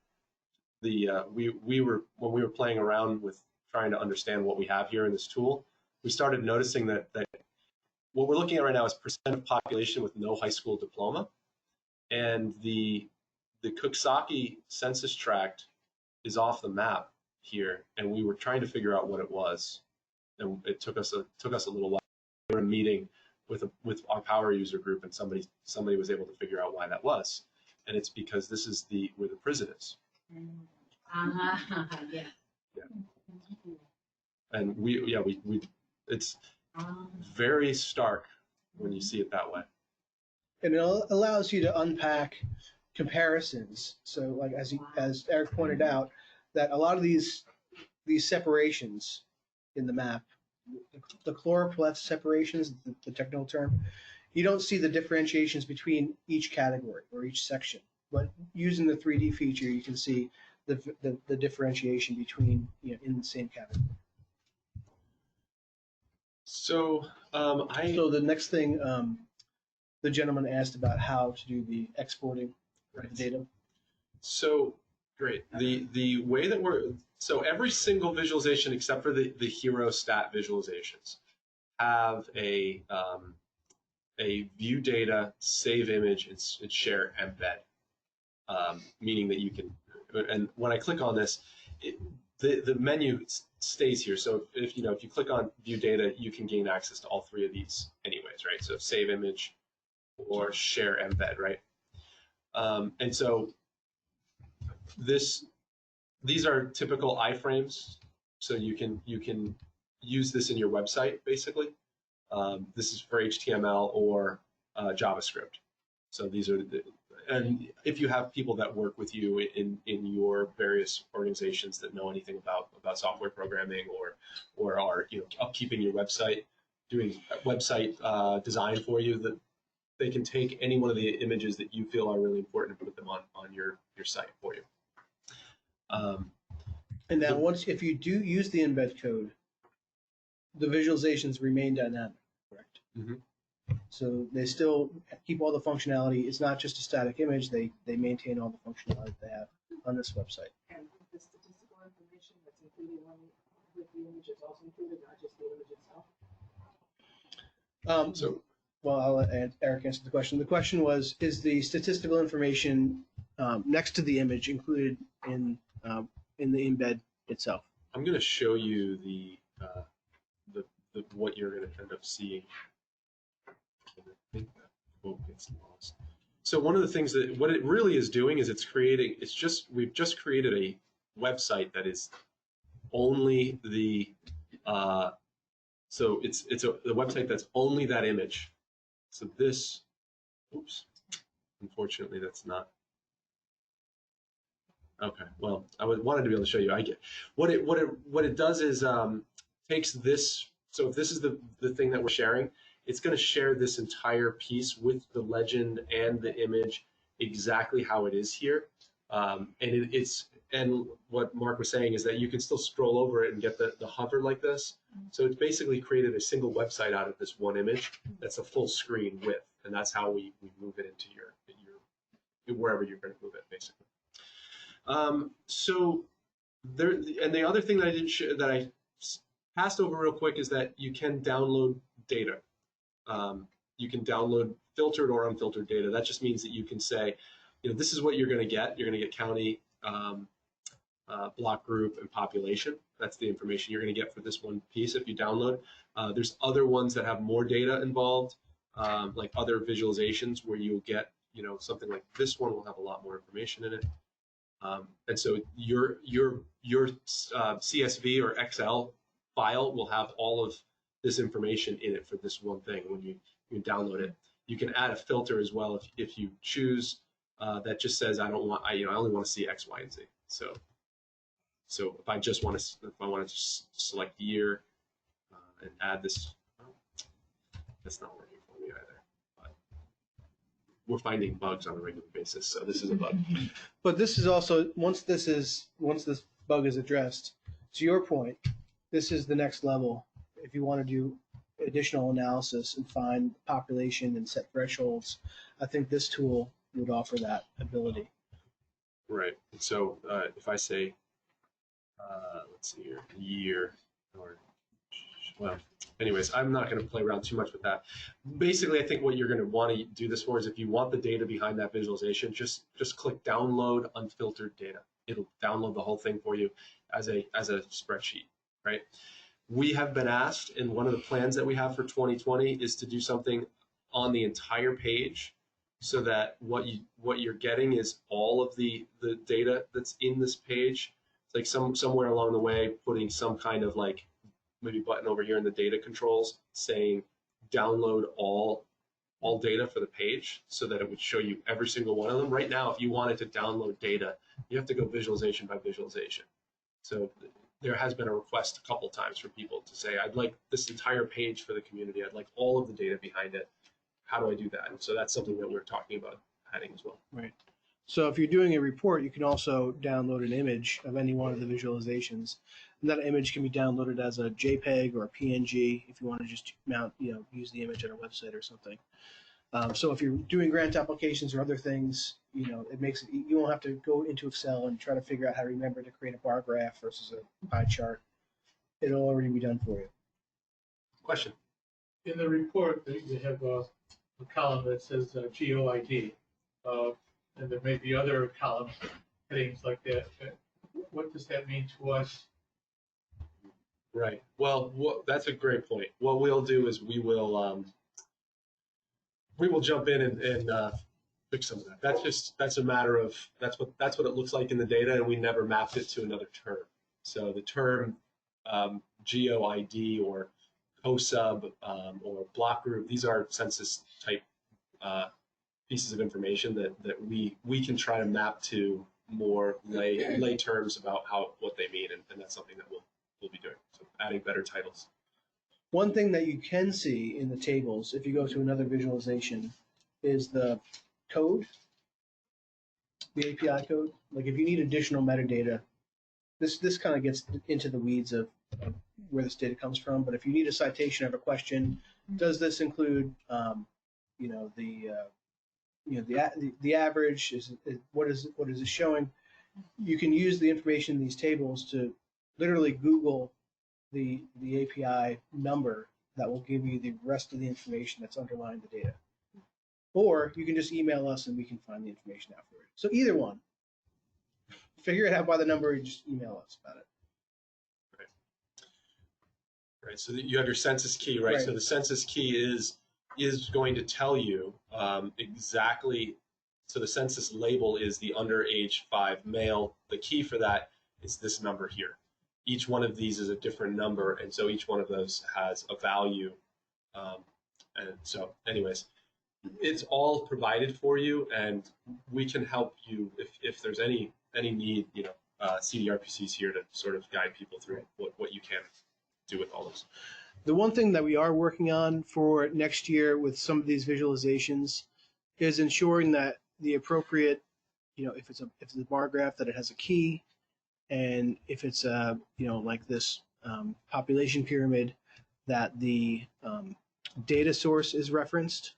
S2: we were when we were playing around with trying to understand what we have here in this tool, we started noticing that what we're looking at right now is percent of population with no high school diploma, and the Coxsackie census tract is off the map here, and we were trying to figure out what it was, and it took us a little while. We were in a meeting with our power user group, and somebody was able to figure out why that was, and it's because this is where the prison is.
S4: Yeah.
S2: And it's very stark when you see it that way.
S1: And it allows you to unpack comparisons. So, like as Eric pointed out, that a lot of these separations in the map, the chloropleth separations, the technical term, you don't see the differentiations between each category or each section. But using the 3D feature, you can see the differentiation between, in the same category.
S2: So
S1: So the next thing, the gentleman asked about how to do the exporting of the data.
S2: So great. The way that so every single visualization except for the hero stat visualizations have a view data, save image, and share embed, meaning that you can. And when I click on this, the menu stays here. So if you click on view data, you can gain access to all three of these anyways, right? So save image or share embed, right? And so these are typical iframes. So you can use this in your website basically. This is for HTML or JavaScript. So these are and if you have people that work with you in your various organizations that know anything about software programming or are upkeeping your website, doing website design for you, that they can take any one of the images that you feel are really important and put them on your site for you.
S1: And now if you do use the embed code, the visualizations remain dynamic, correct?
S2: Mm-hmm.
S1: So they still keep all the functionality. It's not just a static image. They maintain all the functionality they have on this website.
S7: And the statistical information that's included with the image is also included, not just the image itself.
S1: Well, I'll let Eric answer the question. The question was, is the statistical information next to the image included in the embed itself?
S2: I'm going to show you the what you're going to end up seeing. I think that quote gets lost. So one of the things that what it really is doing is we've just created a website that is only the so it's the website that's only that image. So this, oops, unfortunately that's not. Okay, well, I wanted to be able to show you. I get what it does is takes this. So if this is the thing that we're sharing, it's going to share this entire piece with the legend and the image exactly how it is here. And what Mark was saying is that you can still scroll over it and get the hover like this. So it's basically created a single website out of this one image that's a full screen width, and that's how we move it into your wherever you're going to move it, basically. So there, and the other thing that I didn't that I passed over real quick is that you can download data. You can download filtered or unfiltered data. That just means that you can say, this is what you're going to get. You're going to get county, block group, and population. That's the information you're going to get for this one piece if you download. There's other ones that have more data involved, like other visualizations where you'll get, something like this one will have a lot more information in it. And so your CSV or Excel file will have all of this information in it for this one thing when you download it. You can add a filter as well if you choose that just says I only want to see X, Y, and Z. So if I want to select year and add this, that's not working for me either. But we're finding bugs on a regular basis, so this is a bug.
S1: But this is also once this bug is addressed, to your point, this is the next level. If you want to do additional analysis and find population and set thresholds, I think this tool would offer that ability.
S2: Right. And so if I say, let's see here, year, or, well, anyways, I'm not going to play around too much with that. Basically, I think what you're going to want to do this for is if you want the data behind that visualization, just click download unfiltered data. It'll download the whole thing for you as a spreadsheet, right? We have been asked, and one of the plans that we have for 2020 is to do something on the entire page, so that what you're getting is all of the data that's in this page. It's like somewhere along the way putting some kind of like maybe button over here in the data controls saying download all data for the page, so that it would show you every single one of them. Right now, if you wanted to download data, you have to go visualization by visualization. So there has been a request a couple times for people to say, I'd like this entire page for the community. I'd like all of the data behind it. How do I do that? And so that's something that we're talking about adding as well.
S1: Right. So if you're doing a report, you can also download an image of any one of the visualizations. And that image can be downloaded as a JPEG or a PNG if you want to just mount, use the image on a website or something. So if you're doing grant applications or other things, it makes it, you won't have to go into Excel and try to figure out how to remember to create a bar graph versus a pie chart. It'll already be done for you.
S2: Question?
S6: In the report, you have a column that says GeoID, and there may be other column headings like that. What does that mean to us?
S2: Right. Well, that's a great point. What we'll do is we will jump in and fix some of that. That's a matter of that's what it looks like in the data, and we never mapped it to another term. So the term GeoID or COSUB or block group, these are census type pieces of information that we can try to map to more lay terms about what they mean, and that's something that we'll be doing. So adding better titles.
S1: One thing that you can see in the tables, if you go to another visualization, is the code, the API code. Like if you need additional metadata, this kind of gets into the weeds of where this data comes from. But if you need a citation of a question, does this include, the average? What is it showing? You can use the information in these tables to literally Google the API number that will give you the rest of the information that's underlying the data. Or you can just email us and we can find the information out for you. So either one. Figure it out by the number and just email us about it.
S2: Right. So you have your census key, right? So the census key is going to tell you exactly. So the census label is the under age 5 male. The key for that is this number here. Each one of these is a different number, and so each one of those has a value. And so, anyways, it's all provided for you, and we can help you if there's any need. CDRPC is here to sort of guide people through what you can do with all this.
S1: The one thing that we are working on for next year with some of these visualizations is ensuring that the appropriate, if it's a bar graph, that it has a key, and if it's like this population pyramid, that the data source is referenced.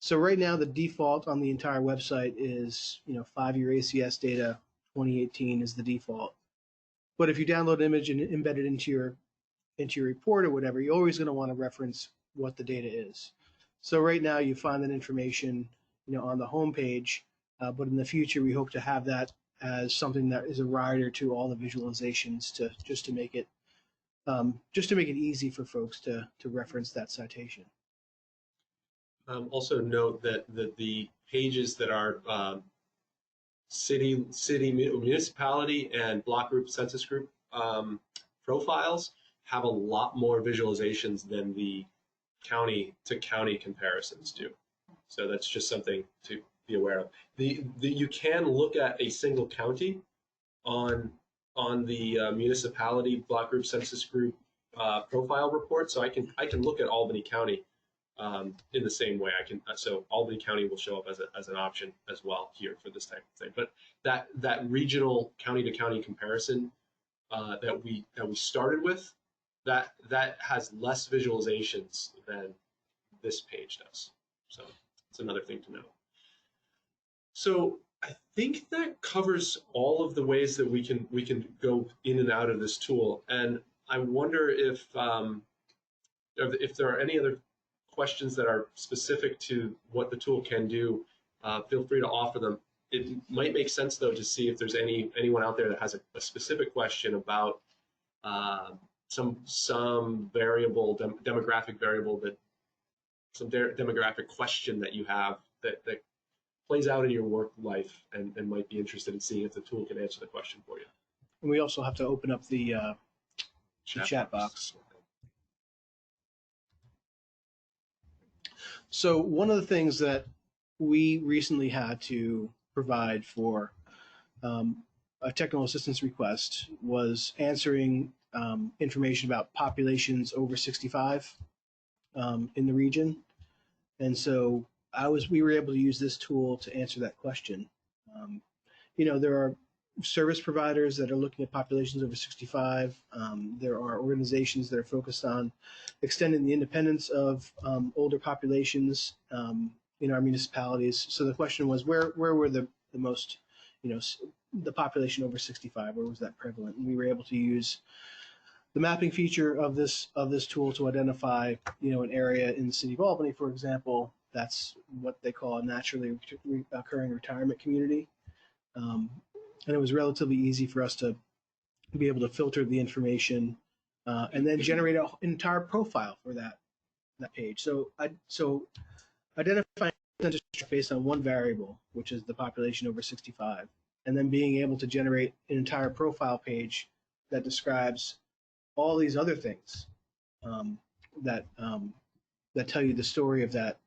S1: So right now the default on the entire website is 5-year ACS data 2018 is the default. But if you download an image and embed it into your report or whatever, you're always going to want to reference what the data is. So right now you find that information on the home page, but in the future we hope to have that as something that is a rider to all the visualizations just to make it easy for folks to reference that citation.
S2: Also note that the pages that are city, municipality, and block group, census group profiles have a lot more visualizations than the county to county comparisons do. So that's just something to be aware of. You can look at a single county on the municipality, block group, census group profile report. So I can look at Albany County in the same way. So Albany County will show up as an option as well here for this type of thing. But that regional county to county comparison that we started with, that has less visualizations than this page does. So it's another thing to know. So I think that covers all of the ways that we can go in and out of this tool. And I wonder if there are any other questions that are specific to what the tool can do. Feel free to offer them. It might make sense though to see if there's anyone out there that has a specific question about some variable, demographic variable, that some demographic question that you have that plays out in your work life, and might be interested in seeing if the tool can answer the question for you.
S1: And we also have to open up the chat box. So one of the things that we recently had to provide for a technical assistance request was answering information about populations over 65 in the region. And so we were able to use this tool to answer that question. There are service providers that are looking at populations over 65. There are organizations that are focused on extending the independence of older populations in our municipalities. So the question was, where were the most, the population over 65, where was that prevalent? And we were able to use the mapping feature of this tool to identify, an area in the city of Albany, for example, that's what they call a naturally occurring retirement community. And it was relatively easy for us to be able to filter the information and then generate an entire profile for that page. So identifying based on one variable, which is the population over 65, and then being able to generate an entire profile page that describes all these other things that tell you the story of that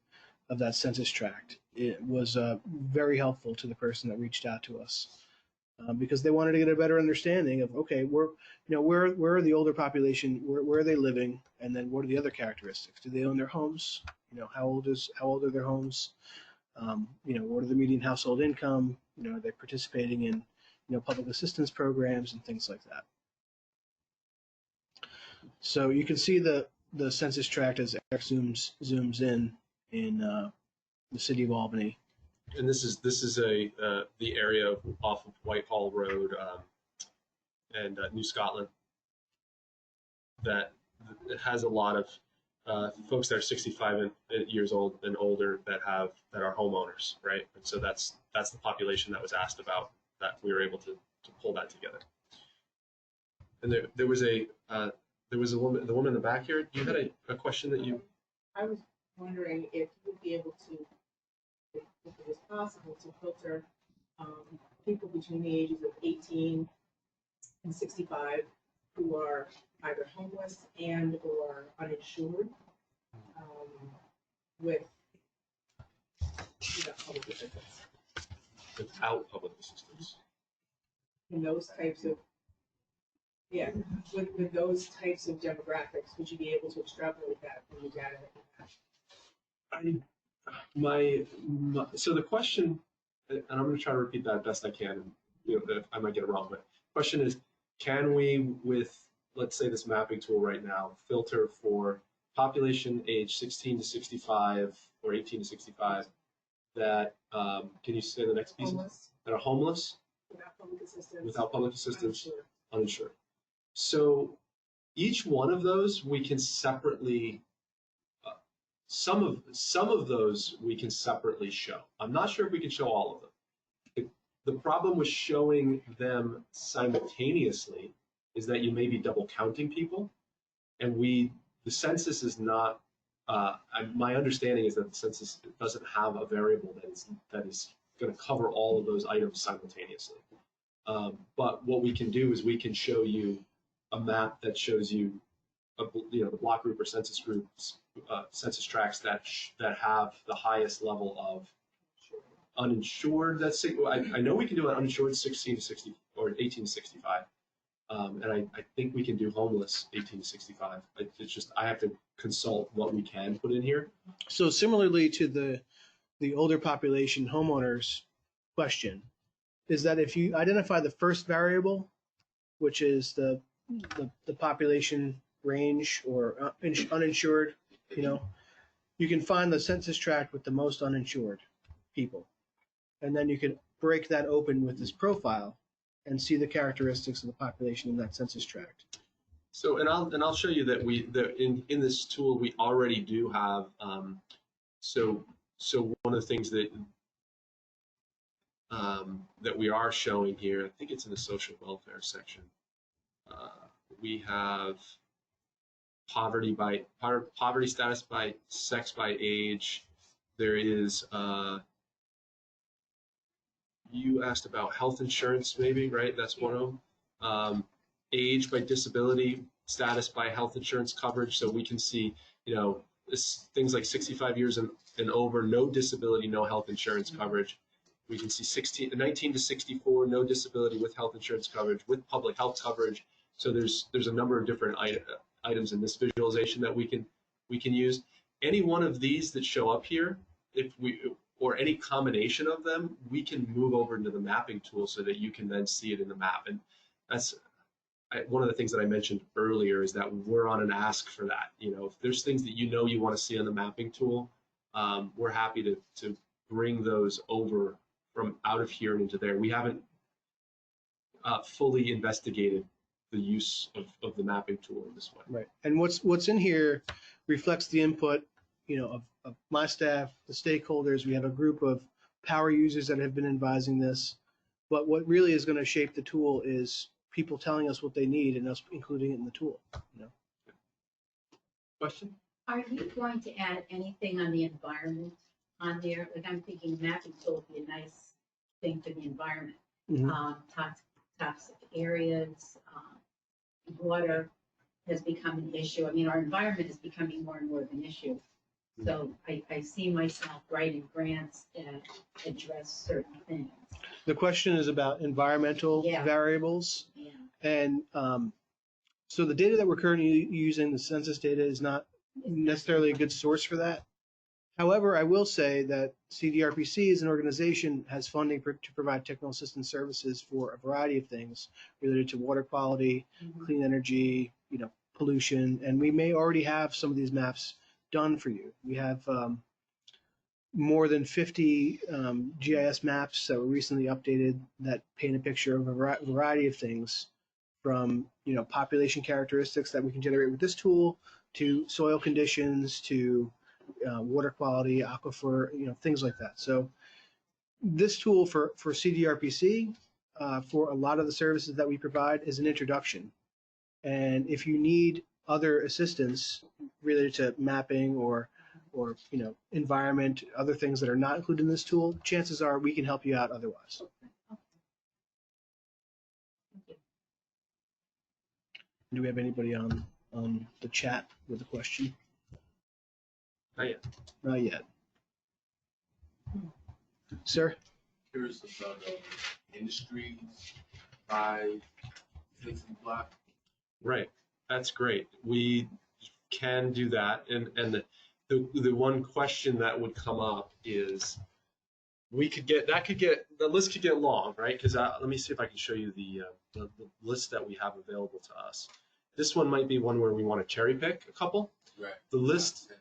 S1: census tract. It was very helpful to the person that reached out to us because they wanted to get a better understanding of, okay, where are the older population, where are they living, and then what are the other characteristics? Do they own their homes? How old are their homes? What are the median household income? Are they participating in public assistance programs and things like that? So you can see the census tract as Eric zooms in the city of Albany.
S2: And this is the area off of Whitehall Road and New Scotland that it has a lot of folks that are 65 years old and older that are homeowners, right? And so that's the population that was asked about, that we were able to pull that together. And there was a woman, the woman in the back here. You had a question that you.
S7: I was wondering if you would be able to, if it was possible, to filter people between the ages of 18 and 65 who are either homeless and or uninsured without public assistance.
S2: Without public assistance.
S7: And those types of, with those types of demographics, would you be able to extrapolate that from the data that you have?
S2: So the question, and I'm going to try to repeat that best I can, and I might get it wrong, but the question is, can we, with, let's say, this mapping tool right now, filter for population age 16 to 65 or 18 to 65 that, can you say the next piece?
S7: Homeless.
S2: That are homeless?
S7: Without public assistance.
S2: Uninsured. So each one of those we can separately, some of those we can separately show. I'm not sure if we can show all of them. The problem with showing them simultaneously is that you may be double counting people, and the census is not. My understanding is that the census doesn't have a variable that is going to cover all of those items simultaneously. But what we can do is we can show you a map that shows you, the block group or census groups, census tracts that have the highest level of uninsured. I know we can do an uninsured 16 to 60 or 18 to 65, and I think we can do homeless 18 to 65. It's just I have to consult what we can put in here.
S1: So similarly to the older population homeowners question, is that if you identify the first variable, which is the population range or uninsured, you can find the census tract with the most uninsured people. And then you can break that open with this profile and see the characteristics of the population in that census tract.
S2: So, and I'll show you that in this tool we already do have. So one of the things that that we are showing here, I think it's in the social welfare section. We have poverty status by sex by age. There is you asked about health insurance, maybe, right? That's one of them. Age by disability, status by health insurance coverage. So we can see, things like 65 years and over, no disability, no health insurance coverage. We can see 19 to 64, no disability with health insurance coverage, with public health coverage. So there's a number of different items in this visualization that we can use. Any one of these that show up here, or any combination of them, we can move over into the mapping tool so that you can then see it in the map. And that's one of the things that I mentioned earlier, is that we're on an ask for that. If there's things that you want to see on the mapping tool, we're happy to bring those over from out of here and into there. We haven't fully investigated the use of the mapping tool in this way.
S1: Right. And what's in here reflects the input, of my staff, the stakeholders. We have a group of power users that have been advising this. But what really is going to shape the tool is people telling us what they need and us including it in the tool.
S2: Question?
S4: Are you going to add anything on the environment on there? Like, I'm thinking mapping tool would be a nice thing for the environment.
S1: Mhm.
S4: Toxic areas, water has become an issue. I mean, our environment is becoming more and more of an issue. So I see myself writing grants that address certain things.
S1: The question is about environmental
S4: Yeah.
S1: variables.
S4: Yeah.
S1: And so the data that we're currently using, the census data, is not necessarily a good source for that. However, I will say that CDRPC as an organization has funding to provide technical assistance services for a variety of things related to water quality, clean energy, pollution, and we may already have some of these maps done for you. We have more than 50 GIS maps that were recently updated that paint a picture of a variety of things, from population characteristics that we can generate with this tool, to soil conditions, to water quality, aquifer, things like that. So this tool for CDRPC, for a lot of the services that we provide, is an introduction. And if you need other assistance related to mapping or environment, other things that are not included in this tool, chances are we can help you out otherwise. Do we have anybody on the chat with a question?
S2: Not yet.
S1: Not yet. Sir?
S5: Curious about industries by census block.
S2: Right. That's great. We can do that. And the one question that would come up is, the list could get long, right? Because let me see if I can show you the list that we have available to us. This one might be one where we want to cherry pick a couple.
S5: Right.
S2: The list,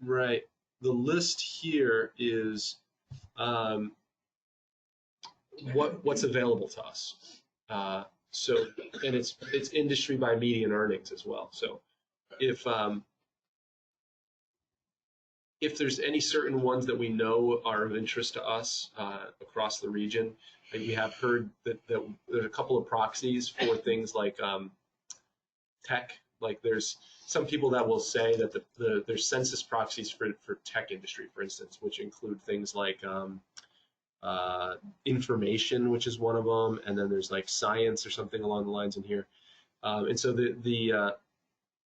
S2: right? The list here is what's available to us. So, and it's industry by median earnings as well. So, if there's any certain ones that we know are of interest to us across the region, like we have heard that there's a couple of proxies for things like tech. Like there's some people that will say that there's census proxies for tech industry, for instance, which include things like information, which is one of them, and then there's like science or something along the lines in here. And so the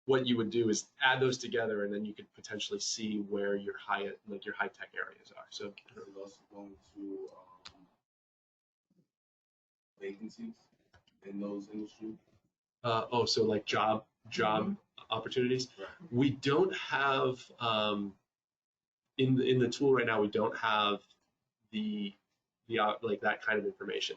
S2: what you would do is add those together, and then you could potentially see where your high tech areas are. So
S5: We're also going to vacancies in those industries.
S2: So like job opportunities.
S5: Right. We
S2: don't have in the tool right now. We don't have the like that kind of information.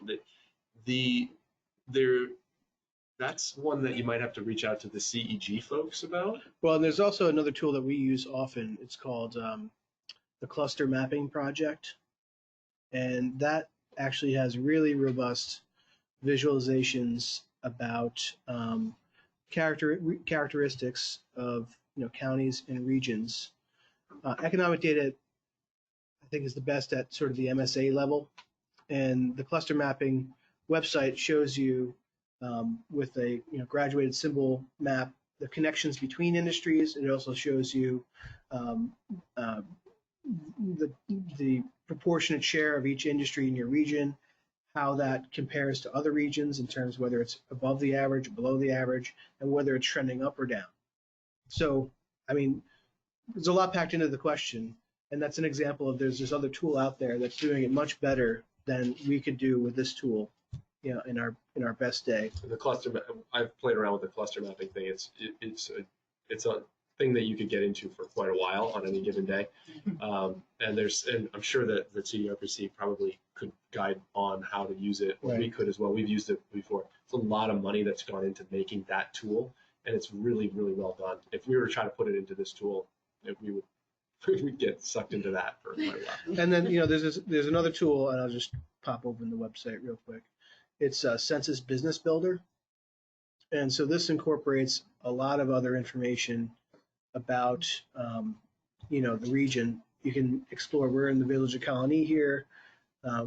S2: That's one that you might have to reach out to the CEG folks about.
S1: Well, and there's also another tool that we use often. It's called the Cluster Mapping Project, and that actually has really robust visualizations about characteristics of counties and regions. Economic data, I think, is the best at sort of the MSA level, and the cluster mapping website shows you with a graduated symbol map the connections between industries. It also shows you the proportionate share of each industry in your region, how that compares to other regions in terms of whether it's above the average, below the average, and whether it's trending up or down. So, I mean, there's a lot packed into the question, and that's an example of there's this other tool out there that's doing it much better than we could do with this tool, in our best day.
S2: The cluster, I've played around with the cluster mapping thing. It's a thing that you could get into for quite a while on any given day. And I'm sure that the CDRPC probably could guide on how to use it, or
S1: Right.
S2: we could as well. We've used it before. It's a lot of money that's gone into making that tool, and it's really, really well done. If we were trying to put it into this tool, we'd get sucked into that for quite a while.
S1: And then there's another tool, and I'll just pop open the website real quick. It's Census Business Builder, and so this incorporates a lot of other information about the region. You can explore where in the Village of Colony here.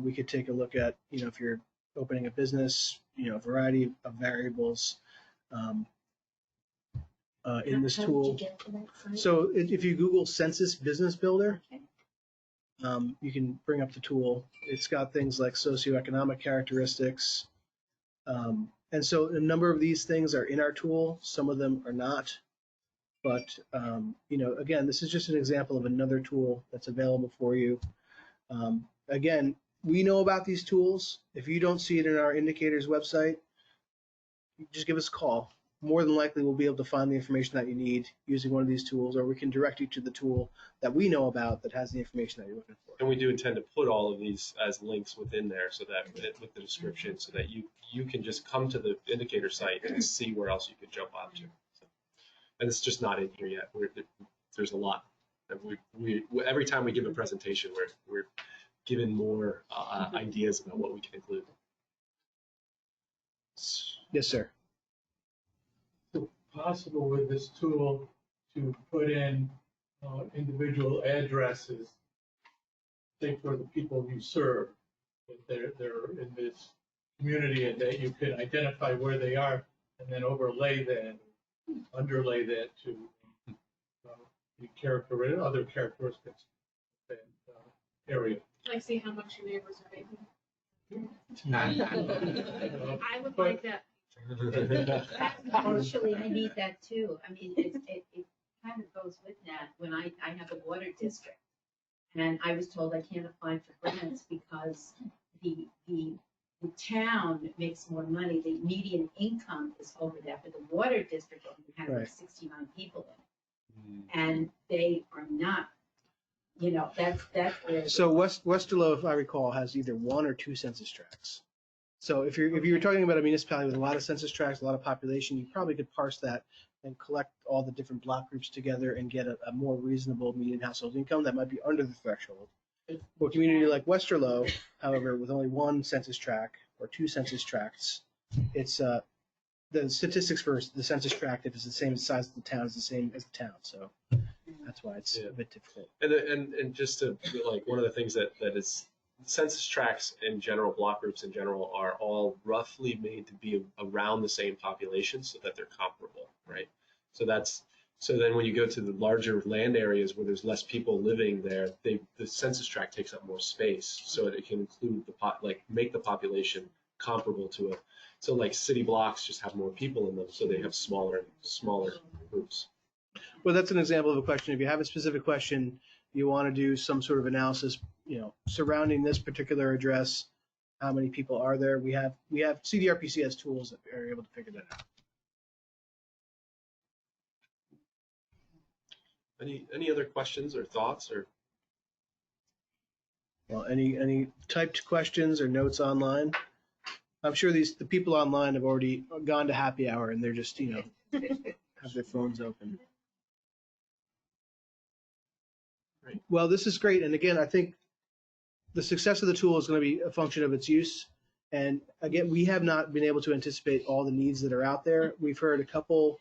S1: We could take a look at if you're opening a business, a variety of variables in this
S4: How did
S1: tool.
S4: you get to that site?
S1: So if you Google Census Business Builder,
S4: Okay.
S1: you can bring up the tool. It's got things like socioeconomic characteristics. And so a number of these things are in our tool. Some of them are not. But, again, this is just an example of another tool that's available for you. Again, we know about these tools. If you don't see it in our indicators website, just give us a call. More than likely, we'll be able to find the information that you need using one of these tools, or we can direct you to the tool that we know about that has the information that you're looking for.
S2: And we do intend to put all of these as links within there, so that with the description, so that you can just come to the indicator site and see where else you could jump onto. So, and it's just not in here yet. There's a lot. We every time we give a presentation, we're given more ideas about what we can include.
S1: Yes, sir.
S6: Possible with this tool to put in individual addresses, say for the people you serve, that they're in this community, and that you can identify where they are, and then underlay that to the other characteristics of that area.
S7: Like see how much your neighbors are making.
S6: I
S7: would like that.
S4: Actually, I need that too. I mean, it kind of goes with that. When I have a water district, and I was told I can't apply for grants because the town makes more money. The median income is over there for the water district, only has like
S1: Right.
S4: 69 people in it, and they are not. That's where.
S1: So Westerlo, if I recall, has either one or two census tracts. So if you're talking about a municipality with a lot of census tracts, a lot of population, you probably could parse that and collect all the different block groups together and get a more reasonable median household income that might be under the threshold. For a community like Westerlo, however, with only one census tract or two census tracts, it's the statistics for the census tract, if it's the same size as the town, is the same as the town. So that's why it's a bit difficult.
S2: And just to one of the things that is census tracts in general, block groups in general, are all roughly made to be around the same population so that they're comparable, right? So then when you go to the larger land areas where there's less people living there, the census tract takes up more space, so that it can include make the population comparable to it. So like city blocks just have more people in them, so they have smaller groups.
S1: Well, that's an example of a question. If you have a specific question, you want to do some sort of analysis, surrounding this particular address, how many people are there? We have CDRPC has tools that are able to figure that out.
S2: Any other questions or thoughts or?
S1: Well, any typed questions or notes online? I'm sure the people online have already gone to happy hour and they're just, have their phones open.
S2: Great.
S1: Well, this is great. And again, I think the success of the tool is going to be a function of its use. And again, we have not been able to anticipate all the needs that are out there. We've heard a couple,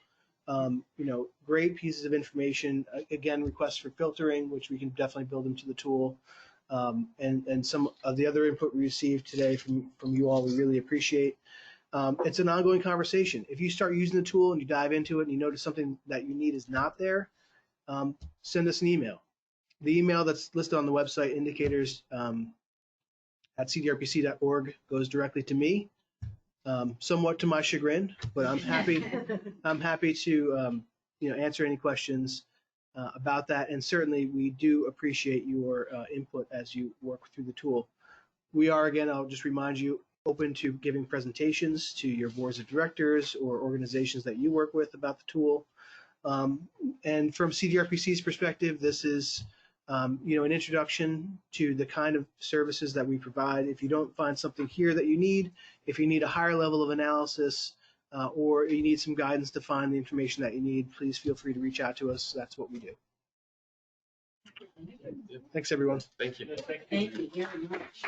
S1: great pieces of information. Again, requests for filtering, which we can definitely build into the tool. And some of the other input we received today from you all, we really appreciate. It's an ongoing conversation. If you start using the tool and you dive into it and you notice something that you need is not there, send us an email. The email that's listed on the website, indicators at cdrpc.org, goes directly to me, somewhat to my chagrin, but I'm happy to answer any questions about that. And certainly we do appreciate your input as you work through the tool. We are, again, I'll just remind you, open to giving presentations to your boards of directors or organizations that you work with about the tool. And from CDRPC's perspective, this is an introduction to the kind of services that we provide. If you don't find something here that you need, if you need a higher level of analysis, or you need some guidance to find the information that you need, please feel free to reach out to us. That's what we do. Thanks, everyone.
S2: Thank you.
S6: Thank you.
S4: Thank you very much.